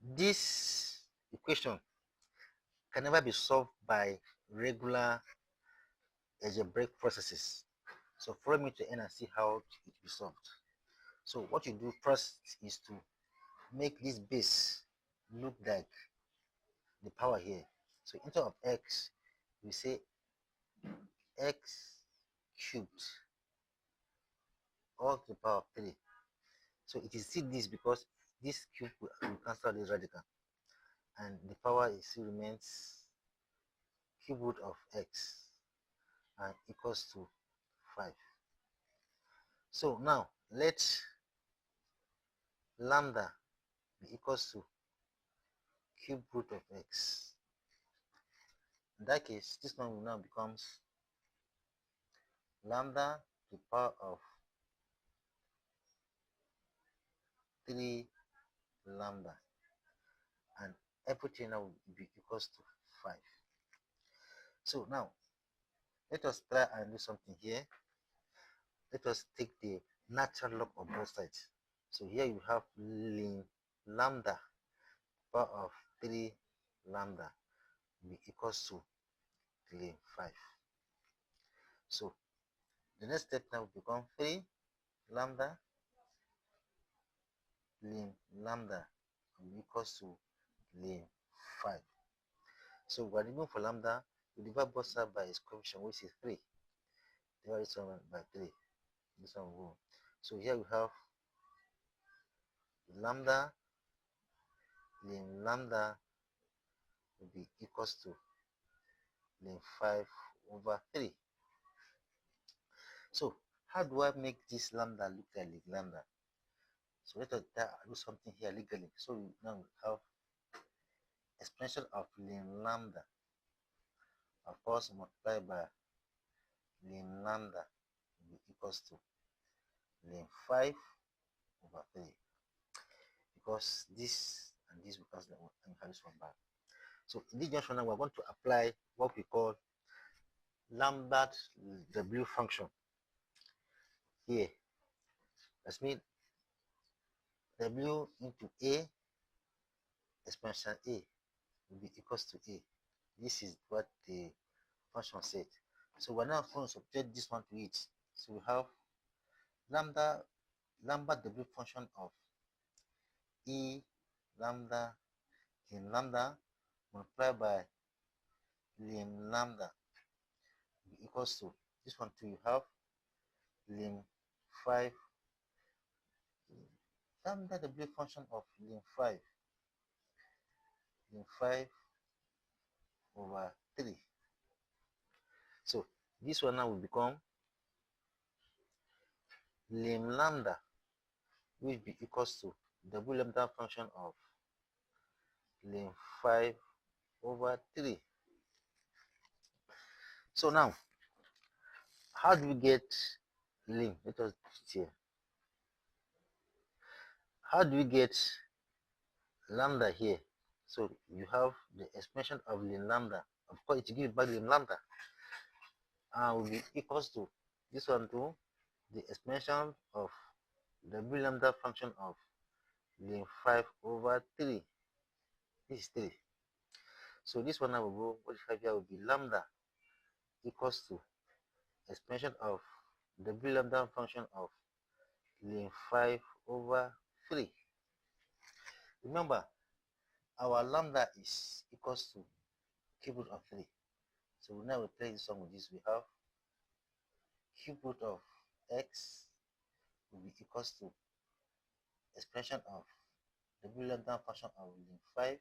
This equation can never be solved by regular algebraic processes. So follow me to end and see how it will be solved. So what you do first is to make this base look like the power here. So instead of x, we say x cubed all to the power of 3. So it is still this because this cube will cancel this radical, and the power still remains cube root of x and equals to 5. So now let lambda be equals to cube root of x. In that case, this one will now becomes lambda to the power of 3 lambda, and everything now will be equals to 5. So now let us try and do something here. Let us take the natural log of both sides. So here you have lambda power of 3 lambda will be equals to 5. So the next step now will become 3 lambda lambda will be equals to 5. So we are looking for lambda, we divide both sides by its coefficient, which is 3. Divide this one by 3. This one will go. So here we have lambda lambda will be equals to 5 over 3. So how do I make this lambda look like lambda? So let us do something here legally. So we now have expression of lambda, of course, multiplied by lambda will be equals to 5 over 3, because this and this will cancel and have this one back. So in this junction now, we're going to apply what we call Lambert W function here. That's mean W into A exponential A will be equals to A. This is what the function said. So we're now going to subject this one to it. So we have Lambert W function of E lambda lambda multiplied by lambda will be equals to this one too. You have 5 lambda W function of 5 over 3. So this one now will become lambda, which will be equals to W lambda function of 5 over 3. So now, how do we get lim? Let us put it here. How do we get lambda here? So you have the expression of lambda. Of course, it gives back lambda, and will be equals to this one to the expression of W lambda function of 5 over 3. This is 3. So this one I will go, what here will be lambda equals to expression of W lambda function of 5 over 3. Remember, our lambda is equals to cube root of 3. So we now replace this one with this. We have cube root of x will be equals to expression of W lambda function of 5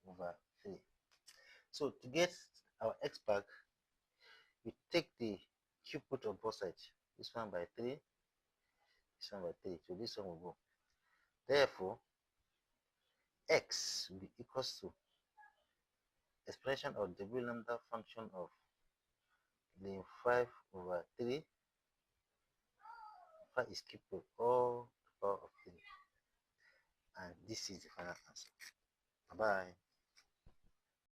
over 3. So to get our x back, we take the cube root of both sides. This one by 3, this one by 3. So this one will go. Therefore, x will be equals to expression of W lambda function of 5 over 3. 5 is kept with all the power of 3. And this is the final answer. Bye-bye.